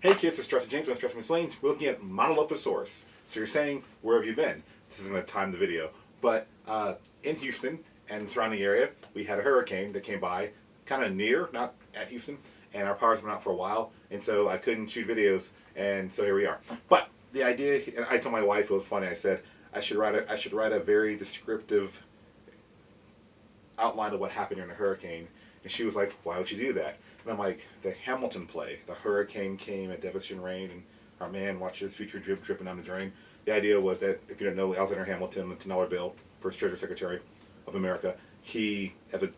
Hey kids, it's Jurassic James. I'm Jurassic James. We're looking at Monolophosaurus. So you're saying, where have you been? This isn't going to time the video. But in Houston and the surrounding area, we had a hurricane that came by, kind of near, not at Houston, and our power's been out for a while, and so I couldn't shoot videos, and so here we are. But the idea, and I told my wife, it was funny, I said, I should write a very descriptive outline of what happened during the hurricane, and she was like, why would you do that? And I'm like, the Hamilton play, the hurricane came at devastation rain, and our man watched his future dripping down the drain. The idea was that, if you don't know, Alexander Hamilton, the $10 bill, first Treasury Secretary of America, he, as a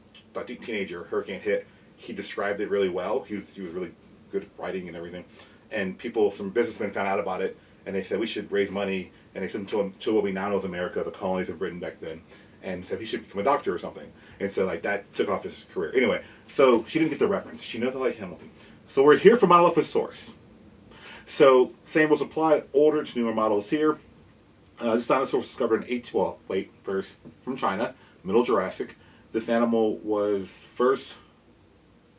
teenager, hurricane hit, he described it really well. He was really good at writing and everything. And people, some businessmen found out about it, and they said, we should raise money, and they sent him to what we now know as America, the colonies of Britain back then, and said he should become a doctor or something. And so like that took off his career. Anyway, so she didn't get the reference. She knows I like Hamilton. So we're here for Monolophosaurus. So same rules apply. Older to newer models here. This dinosaur was discovered first from China, Middle Jurassic. This animal was first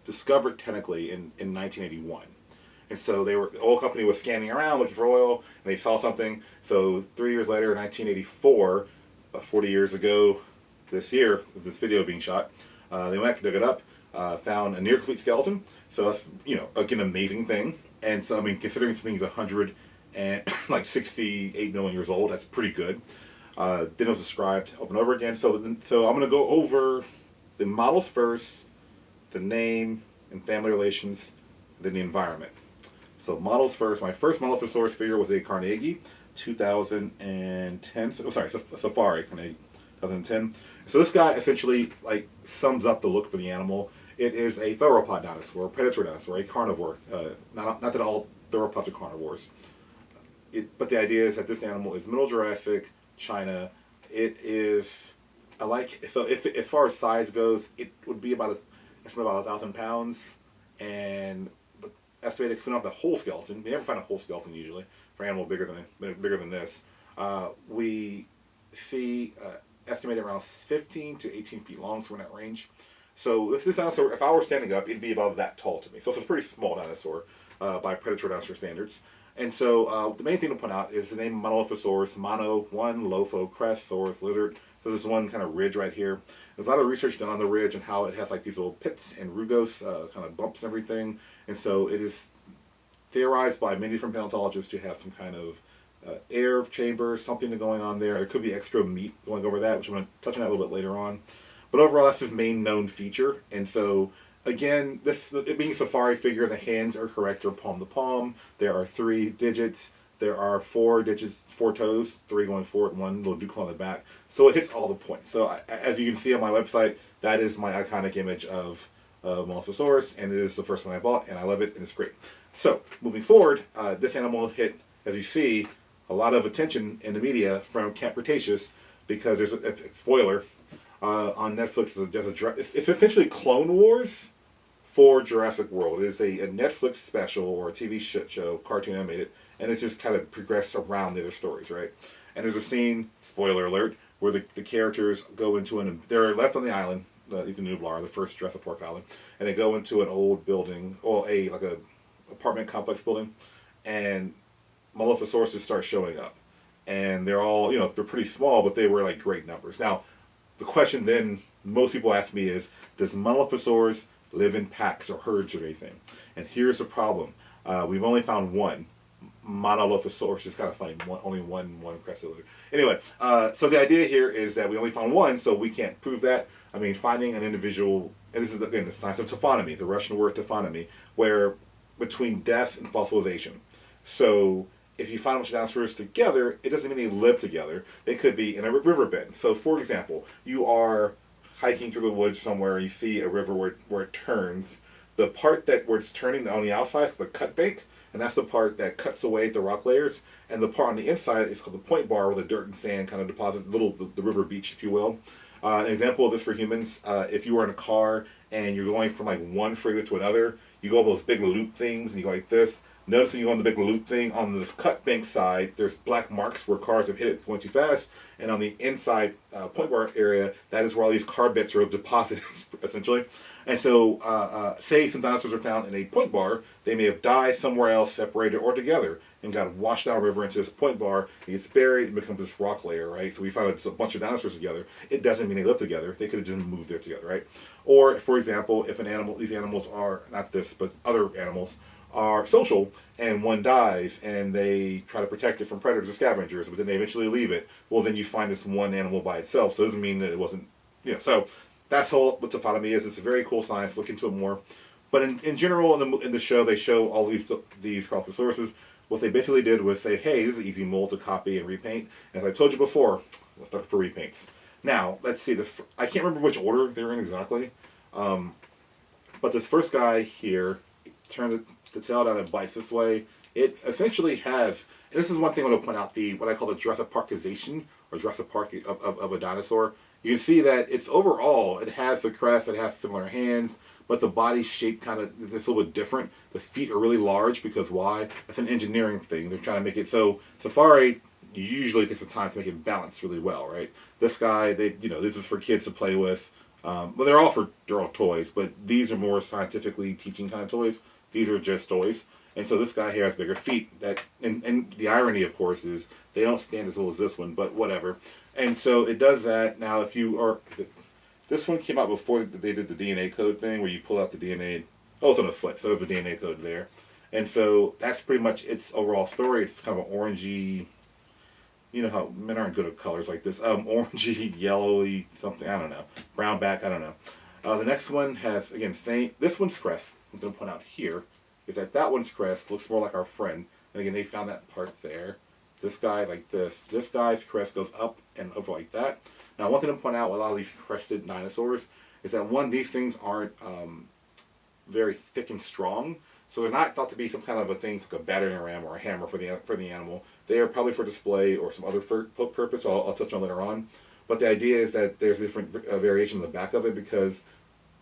discovered technically in 1981. And so the oil company was scanning around looking for oil, and they saw something. So 3 years later, in 1984, 40 years ago this year, with this video being shot, they went, dug it up, found a near complete skeleton. So that's, like an amazing thing. And so, I mean, considering this thing is 168 million years old, that's pretty good. Then it was described over and over again. So I'm going to go over the models first, the name and family relations, then the environment. So models first. My first Monolophosaurus figure was a Carnegie, 2010. Oh, sorry, Safari Carnegie, 2010. So this guy essentially sums up the look for the animal. It is a theropod dinosaur, a predator dinosaur, a carnivore. Not that all theropods are carnivores. But the idea is that this animal is Middle Jurassic, China. It is, as far as size goes, it would be about 1,000 pounds, and estimated to clean off the whole skeleton. We never find a whole skeleton usually for an animal bigger than this. We see estimated around 15 to 18 feet long, so we're in that range. So if this dinosaur, if I were standing up, it'd be about that tall to me. So it's a pretty small dinosaur by predator dinosaur standards. And so the main thing to point out is the name Monolophosaurus, mono, one, lopho, crest, saurus, lizard. So there's one kind of ridge right here. There's a lot of research done on the ridge and how it has these little pits and rugose, kind of bumps and everything. And so it is theorized by many different paleontologists to have some kind of air chamber, something going on there. It could be extra meat going over that, which I'm going to touch on that a little bit later on. But overall, that's his main known feature. And so, again, it being a safari figure, the hands are correct, they're palm to palm. There are 3 digits. There are 4 digits, 4 toes, 3 going forward, 1 little decal on the back. So it hits all the points. So as you can see on my website, that is my iconic image of Monolophosaurus, and it is the first one I bought, and I love it, and it's great. So moving forward, this animal hit, as you see, a lot of attention in the media from Camp Cretaceous, because there's a spoiler on Netflix. It's essentially Clone Wars for Jurassic World. It is a Netflix special or a TV show, cartoon animated, and it's just kind of progressed around the other stories, right? And there's a scene, spoiler alert, where the characters go into they're left on the island, Ethan Nublar, the first Jurassic Park island, and they go into an old building, or a apartment complex building, and Monolophosaurus start showing up. And they're all, they're pretty small, but they were great numbers. Now, the question then most people ask me is, does Monolophosaurus live in packs or herds or anything? And here's the problem. We've only found one. Monolophosaurus is kind of funny. Only one crested lizard. Anyway, so the idea here is that we only found one, so we can't prove that. I mean, finding an individual, and this is, again, the science of taphonomy, the Russian word taphonomy, where between death and fossilization. So if you find a bunch of dinosaurs together, it doesn't mean they live together. They could be in a riverbed. So, for example, you are hiking through the woods somewhere, you see a river where it turns. The part where it's turning on the outside is the cut bank, and that's the part that cuts away the rock layers. And the part on the inside is called the point bar, where the dirt and sand kind of deposits, the river beach, if you will. An example of this for humans, if you were in a car and you're going from one freeway to another, you go over those big loop things and you go like this. Notice when you go on the big loop thing, on the cut bank side, there's black marks where cars have hit it going too fast. And on the inside point bar area, that is where all these car bits are deposited, essentially. And so, say some dinosaurs are found in a point bar, they may have died somewhere else, separated or together, and got washed down river into this point bar. It gets buried and becomes this rock layer, right? So we found a bunch of dinosaurs together. It doesn't mean they live together. They could have just moved there together, right? Or, for example, if an animal, these animals are, not this, but other animals, are social, and one dies, and they try to protect it from predators or scavengers, but then they eventually leave it. Well, then you find this one animal by itself. So it doesn't mean that it wasn't, So that's what taphotomy is. It's a very cool science. Look into it more. But in general, in the show, they show all these Monolophosaurus. What they basically did was say, hey, this is an easy mold to copy and repaint. And as I told you before, let's look for repaints. Now, let's see. I can't remember which order they're in exactly. But this first guy here, turn the tail down and bites this way. It essentially has, and this is one thing I want to point out, what I call the Jurassic Parkization, or Jurassic Park of a dinosaur. You can see that it's overall, it has the crest, it has similar hands, but the body shape kind of is a little bit different. The feet are really large because why? That's an engineering thing. They're trying to make it so safari usually takes the time to make it balance really well, right? This guy, this is for kids to play with. Well, they're all toys, but these are more scientifically teaching kind of toys. These are just toys. And so this guy here has bigger feet. And the irony, of course, is they don't stand as well as this one, but whatever. And so it does that. Now, this one came out before they did the DNA code thing, where you pull out the DNA. Oh, it's on the foot, so there's a DNA code there. And so that's pretty much its overall story. It's kind of an orangey, you know how men aren't good at colors like this. Orangey, yellowy, something, I don't know. Brown back, I don't know. The next one has, again, this one's crest. I'm going to point out here is that one's crest looks more like our friend. And again, they found that part there. This guy like this. This guy's crest goes up and over like that. Now, one thing to point out with a lot of these crested dinosaurs is that these things aren't very thick and strong. So they're not thought to be some kind of a thing like a battering ram or a hammer for the animal. They are probably for display or some other purpose. I'll touch on later on. But the idea is that there's different variation in the back of it because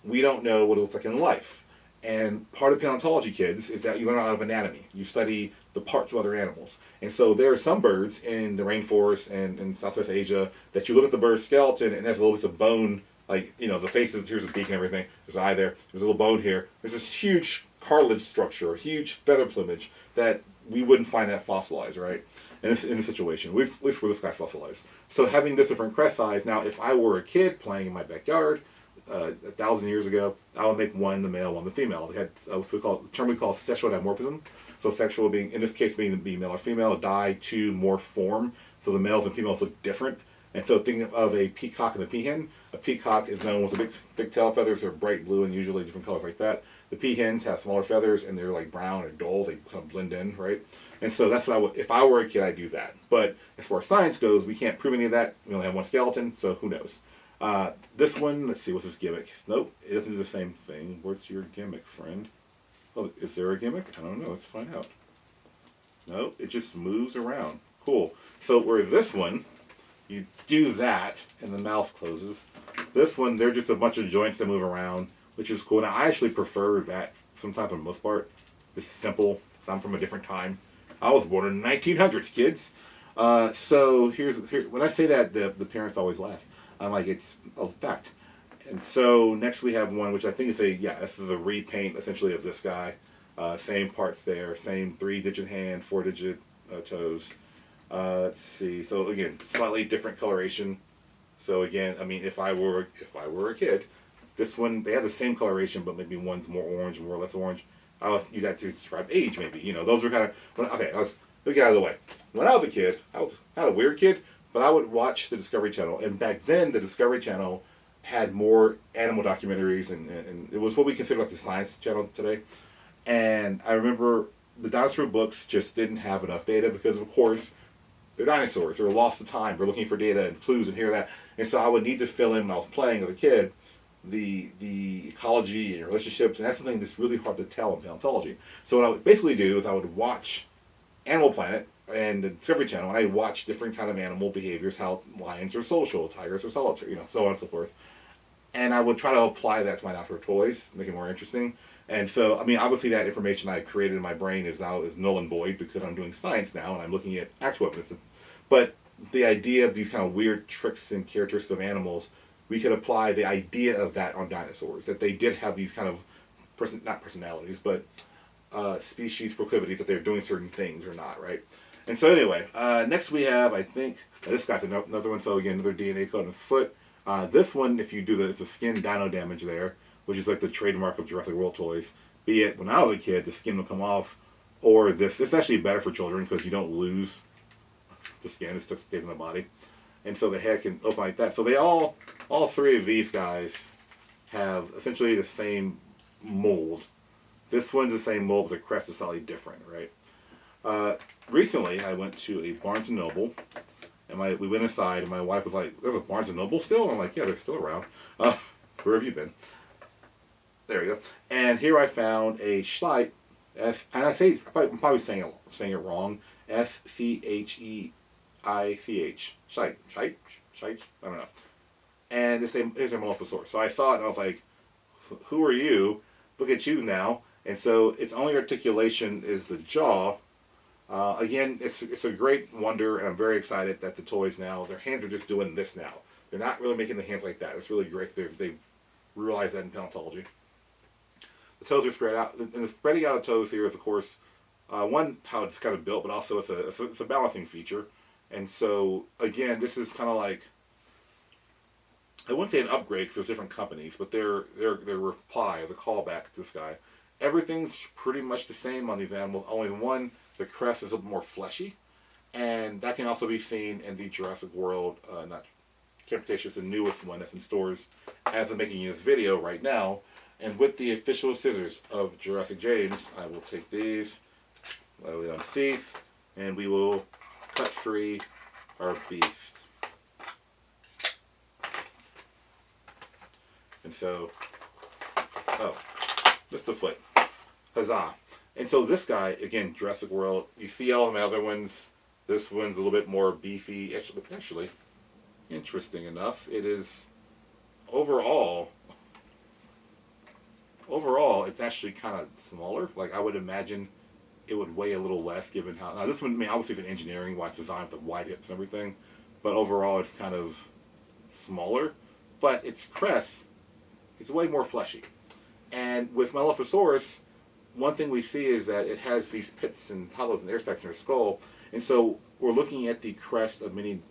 we don't know what it looks like in life. And part of paleontology, kids, is that you learn a lot of anatomy. You study the parts of other animals. And so there are some birds in the rainforest and in Southwest Asia that you look at the bird's skeleton and there's a little bit of bone, like, the faces, here's a beak and everything. There's an eye there. There's a little bone here. There's this huge cartilage structure, a huge feather plumage that we wouldn't find that fossilized, right? In this situation, at least where this guy's fossilized. So having this different crest size, now if I were a kid playing in my backyard, 1,000 years ago, I would make one the male, one the female. They had the term we call sexual dimorphism. So sexual being, in this case, being male or female, die to morph form. So the males and females look different. And so think of a peacock and a peahen. A peacock is known with the big tail feathers. They're bright blue and usually different colors like that. The peahens have smaller feathers and they're like brown or dull. They kind of blend in, right? And so that's what I would, if I were a kid, I'd do that. But as far as science goes, we can't prove any of that. We only have one skeleton, so who knows? This one, let's see, what's this gimmick? Nope, it doesn't do the same thing. What's your gimmick, friend? Oh, is there a gimmick? I don't know. Let's find out. No, it just moves around. Cool. So where this one, you do that, and the mouth closes. This one, they're just a bunch of joints that move around, which is cool. Now, I actually prefer that sometimes for the most part. It's simple. I'm from a different time. I was born in the 1900s, kids. So here's when I say that, the parents always laugh. I'm like, it's a fact. And so next we have one, which I think is this is a repaint essentially of this guy. Same parts there, same 3-digit hand, 4-digit toes. Let's see. So again, slightly different coloration. So again, I mean, if I were a kid, this one they have the same coloration, but maybe one's more orange, more or less orange. I'll use that to describe age, maybe. Those are kind of let me get out of the way. When I was a kid, I was not a weird kid. But I would watch the Discovery Channel, and back then the Discovery Channel had more animal documentaries, and it was what we consider like the Science Channel today. And I remember the dinosaur books just didn't have enough data because, of course, they're dinosaurs. They're lost to time. They're looking for data and clues and here and that. And so I would need to fill in when I was playing as a kid the ecology and relationships, and that's something that's really hard to tell in paleontology. So what I would basically do is I would watch Animal Planet and the Discovery Channel, and I watch different kind of animal behaviors, how lions are social, tigers are solitary, so on and so forth. And I would try to apply that to my outdoor toys, make it more interesting. And so, I mean, obviously that information I created in my brain is null and void because I'm doing science now and I'm looking at actual evidence. But the idea of these kind of weird tricks and characteristics of animals, we could apply the idea of that on dinosaurs, that they did have these kind of, not personalities, but species proclivities, that they're doing certain things or not, right? And so anyway, next we have, I think, this guy's another one, so again, another DNA code in his foot. This one, if you do the skin dino damage there, which is like the trademark of Jurassic World toys, be it when I was a kid, the skin will come off, or this. It's actually better for children because you don't lose the skin, it still stays in the body. And so the head can open like that. So they all three of these guys have essentially the same mold. This one's the same mold, but the crest is slightly different, right? Recently, I went to a Barnes & Noble, and we went inside, and my wife was like, "There's a Barnes & Noble still?" I'm like, "Yeah, they're still around. Where have you been?" There we go. And here I found a Schleich, and I'm probably saying it wrong, Scheich, Schleich, I don't know. And it's a Monolophosaurus. So I was like, "Who are you? Look at you now." And so its only articulation is the jaw. Again, it's a great wonder, and I'm very excited that the toys now, their hands are just doing this now. They're not really making the hands like that. It's really great. They've realized that in paleontology. The toes are spread out, and the spreading out of toes here is, of course, one, how it's kind of built, but also it's a balancing feature. And so, again, this is kind of like, I wouldn't say an upgrade because there's different companies, but their reply, the callback to this guy, everything's pretty much the same on these animals. Only one, the crest is a little more fleshy, and that can also be seen in the Jurassic World, not Cretaceous, the newest one that's in stores as I'm making this video right now. And with the official scissors of Jurassic James, I will take these, lightly on teeth, and we will cut free our beast. And so, just the foot. Huzzah. And so this guy, again, Jurassic World, you see all the other ones. This one's a little bit more beefy. Actually, interesting enough, it is overall, it's actually kind of smaller. Like, I would imagine it would weigh a little less given how... Now, this one, I mean, obviously it's an engineering-wise design with the wide hips and everything, but overall it's kind of smaller. But its crest is way more fleshy. And with Monolophosaurus, one thing we see is that it has these pits and hollows and air sacs in their skull. And so we're looking at the crest of many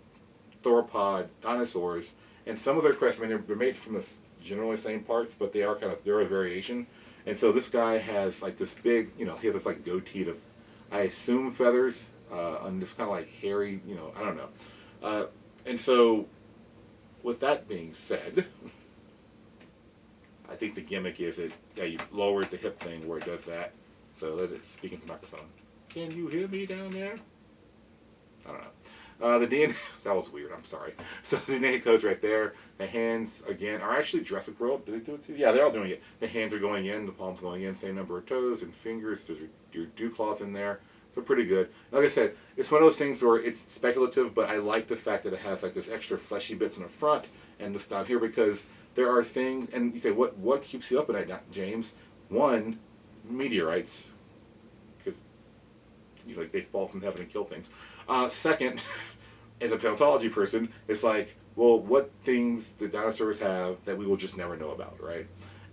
theropod dinosaurs, and some of their crests, I mean, they're made from the generally same parts, but there is variation. And so this guy has like this big, he has this like goatee of, I assume, feathers, and this kind of like hairy, I don't know. And so, with that being said, I think the gimmick is you lower the hip thing where it does that. So let it speak into the microphone. Can you hear me down there? I don't know. The DNA, that was weird, I'm sorry. So the DNA code's right there. The hands, again, are actually Jurassic World. Did they do it too? Yeah, they're all doing it. The hands are going in, the palms going in, same number of toes and fingers. There's your dew claws in there. So pretty good. Like I said, it's one of those things where it's speculative, but I like the fact that it has like this extra fleshy bits in the front and this down here, because there are things, and you say, what keeps you up at night, James? One, meteorites, because like they fall from heaven and kill things. Second, as a paleontology person, it's like, well, what things did dinosaurs have that we will just never know about, right?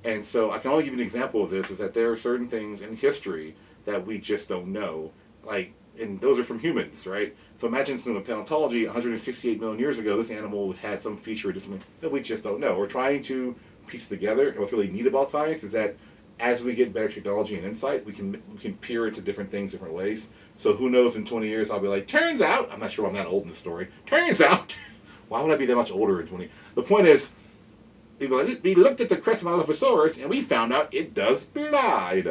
And so I can only give you an example of this, is that there are certain things in history that we just don't know, like, and those are from humans, right? So imagine from the paleontology, 168 million years ago, this animal had some feature that we just don't know. We're trying to piece it together, and what's really neat about science is that as we get better technology and insight, we can peer into different things different ways. So who knows, in 20 years I'll be like, turns out, I'm not sure I'm that old in the story, turns out, why would I be that much older in 20? The point is, we looked at the crest of Monolophosaurus and we found out it does fly,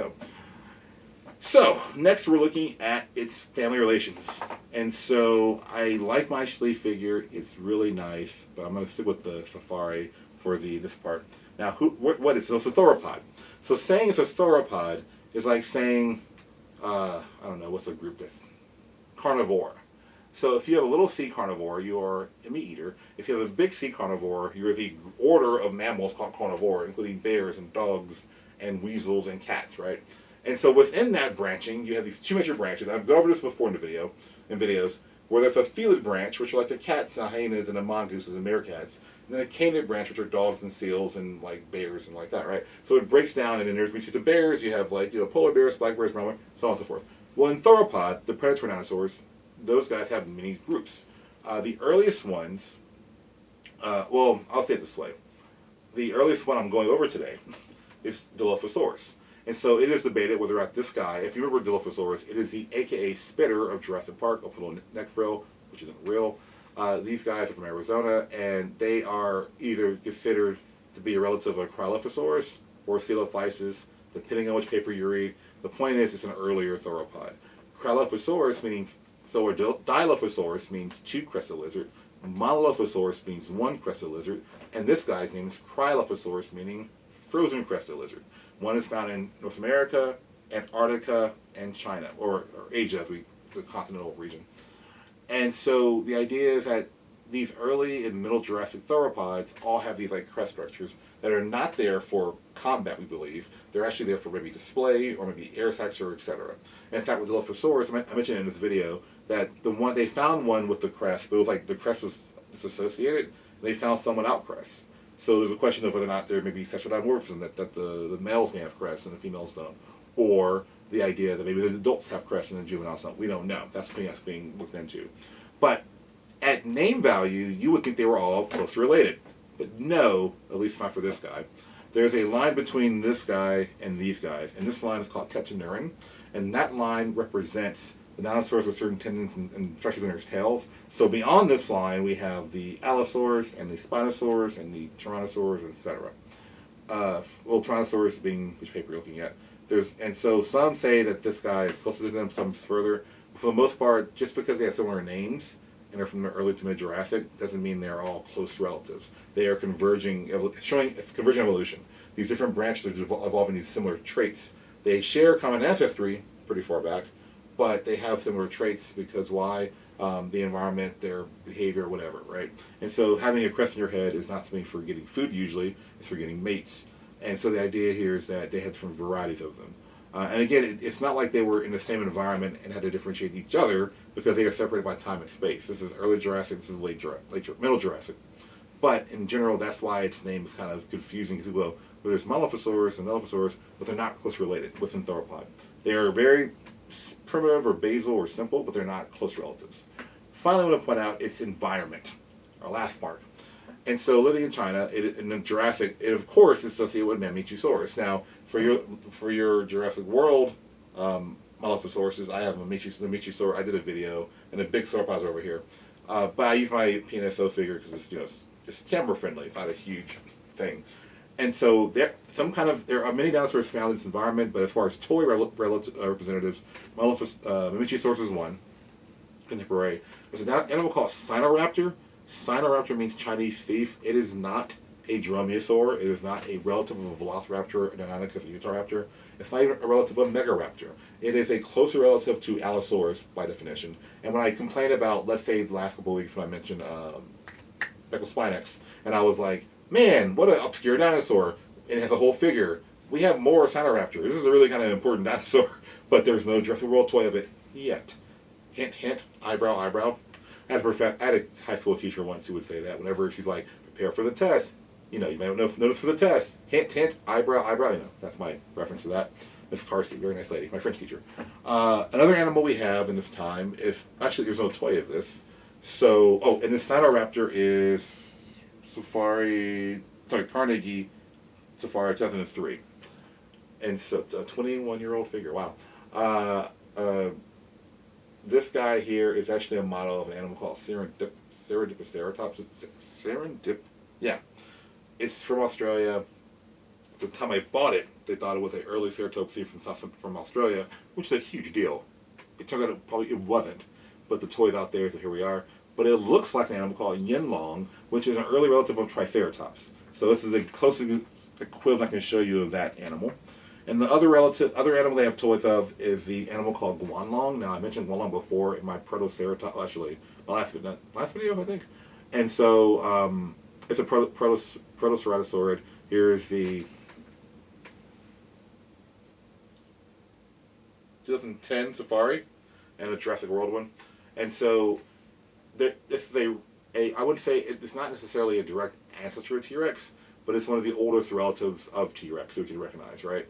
So, next we're looking at its family relations. And so, I like my Schleich figure, it's really nice, but I'm going to stick with the Safari for this part. Now, what is it? So it's a theropod. So saying it's a theropod is like saying, I don't know, what's a group that's carnivore. So if you have a little sea carnivore, you are a meat eater. If you have a big sea carnivore, you're the order of mammals called carnivore, including bears and dogs and weasels and cats, right? And so within that branching, you have these two major branches. I've gone over this before in videos, where there's a felid branch, which are like the cats and hyenas and the mongooses and meerkats, and then a canid branch, which are dogs and seals and like bears and like that, right? So it breaks down, and then there's between the bears, you have like polar bears, black bears, brown bears, so on and so forth. Well, in theropod, the predatory dinosaurs, those guys have many groups. The earliest ones, well, I'll say it this way: the earliest one I'm going over today is Dilophosaurus. And so it is debated whether or not this guy, if you remember Dilophosaurus, it is the AKA spitter of Jurassic Park, up to the little neck frill, which isn't real. These guys are from Arizona, and they are either considered to be a relative of Cryolophosaurus or Coelophysis, depending on which paper you read. The point is, it's an earlier theropod. Cryolophosaurus meaning, or Dilophosaurus means two crested lizard. Monolophosaurus means one crested lizard, and this guy's name is Cryolophosaurus, meaning frozen crested lizard. One is found in North America, Antarctica, and China, or Asia, the continental region. And so the idea is that these early and middle Jurassic theropods all have these like crest structures that are not there for combat, we believe. They're actually there for maybe display or maybe air sacs or etc. In fact, with Dilophosaurus, I mentioned in this video that they found one with the crest, but it was like the crest was disassociated, and they found some without crest. So there's a question of whether or not there may be sexual dimorphism, that the males may have crests and the females don't. Or the idea that maybe the adults have crests and the juveniles don't. We don't know. That's the thing that's being looked into. But at name value, you would think they were all closely related. But no, at least not for this guy. There's a line between this guy and these guys. And this line is called tetranurin. And that line represents the dinosaurs with certain tendons and structures in their tails. So beyond this line, we have the Allosaurus and the Spinosaurus and the Tyrannosaurus, etc. Well, Tyrannosaurus being which paper you're looking at. And so some say that this guy is closer to them, some further. For the most part, just because they have similar names and are from the early to mid-Jurassic doesn't mean they're all close relatives. They are showing convergent evolution. These different branches are evolving these similar traits. They share common ancestry pretty far back, but they have similar traits because why? The environment, their behavior, whatever, right? And so having a crest in your head is not something for getting food usually, it's for getting mates. And so the idea here is that they had different varieties of them. And again, it's not like they were in the same environment and had to differentiate each other because they are separated by time and space. This is early Jurassic, this is middle Jurassic. But in general, that's why its name is kind of confusing to people. Well, there's Monolophosaurus and Dilophosaurus, but they're not close related within theropod. They are very primitive or basal or simple, but they're not close relatives. Finally, I want to point out its environment, our last part. And so living in China, in the Jurassic, it of course is associated with Mamichosaurus. Now, for your Jurassic World Monolophosauruses, I have Mamichosaurus. I did a video, and a big sauropod over here. But I use my PNSO figure because it's camera friendly. It's not a huge thing. And so there are many dinosaurs found in this environment, but as far as toy representatives, Mamichosaurus is one, contemporary. There's an animal called Sinoraptor. Sinoraptor means Chinese thief. It is not a dromaeosaur. It is not a relative of a Velociraptor, an Deinonychus, a Utahraptor. It's not even a relative of Megaraptor. It is a closer relative to Allosaurus by definition. And when I complained about, let's say, the last couple of weeks when I mentioned Becclospinax, and I was like, man, what an obscure dinosaur. And it has a whole figure. We have more Sinoraptor. This is a really kind of important dinosaur, but there's no Jurassic World toy of it yet. Hint, hint, eyebrow, eyebrow. I had a high school teacher once who would say that whenever she's like, prepare for the test. You might notice for the test. Hint, hint, eyebrow, eyebrow. That's my reference to that. Miss Carsey, very nice lady, my French teacher. Another animal we have in this time is, actually there's no toy of this. So, and the Sinoraptor is Carnegie Safari 2003. And so, a 21-year-old figure, wow. This guy here is actually a model of an animal called Serendipitoceratops. Yeah. It's from Australia. At the time I bought it, they thought it was an early ceratopsy from Australia, which is a huge deal. It turns out it wasn't, but the toy's out there, so here we are. But it looks like an animal called Yinlong, which is an early relative of Triceratops. So this is a closest equivalent I can show you of that animal. And the other animal they have toys of is the animal called Guanlong. Now, I mentioned Guanlong before in my Protoceratops, actually, my last video, I think. And so, it's a Protoceratosaurid. Here's the 2010 Safari and a Jurassic World one. And so this is I wouldn't say it's not necessarily a direct ancestor of T-Rex, but it's one of the oldest relatives of T-Rex we can recognize, right?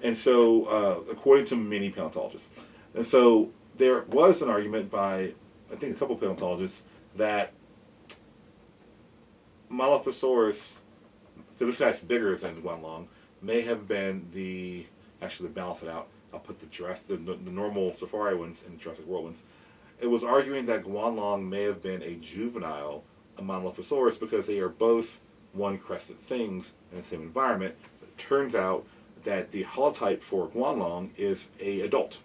And so, according to many paleontologists, and so there was an argument by, I think, a couple of paleontologists that Monolophosaurus, because this guy's bigger than Guanlong, may have been actually to balance it out, I'll put the normal Safari ones and the Jurassic World ones. It was arguing that Guanlong may have been a juvenile of Monolophosaurus because they are both one-crested things in the same environment. It turns out that the holotype for Guanlong is a adult.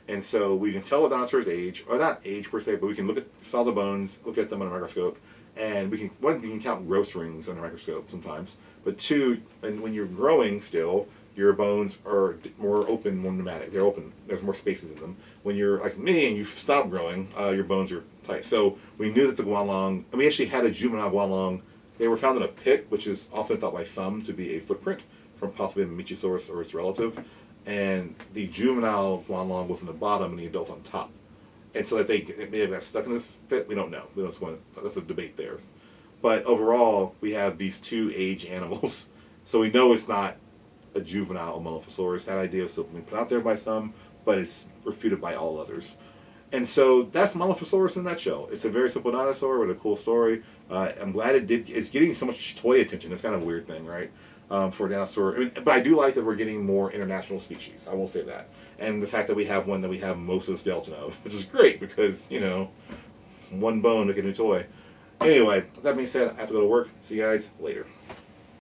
And so we can tell a dinosaur's age, or not age per se, but we can look at solid bones, look at them on a microscope, and we can count growth rings on a microscope sometimes. But two, and when you're growing still, your bones are more open, more pneumatic. They're open. There's more spaces in them. When you're like me and you stop growing, your bones are tight. So we knew that the Guanlong, and we actually had a juvenile Guanlong. They were found in a pit, which is often thought by some to be a footprint from possibly a Mechosaurus or its relative. And the juvenile Guanlong was in the bottom and the adult on top. And so that they may have got stuck in this pit, we don't know. That's a debate there. But overall, we have these two age animals. So we know it's not a juvenile Monolophosaurus. That idea is still being put out there by some, but it's refuted by all others. And so that's Monolophosaurus in a nutshell. It's a very simple dinosaur with a cool story. I'm glad it's getting so much toy attention. It's kind of a weird thing, right? For a dinosaur. I mean, but I do like that we're getting more international species. I will say that. And the fact that we have one that we have most of the skeleton of, which is great because, one bone to get a new toy. Anyway, that being said, I have to go to work. See you guys later.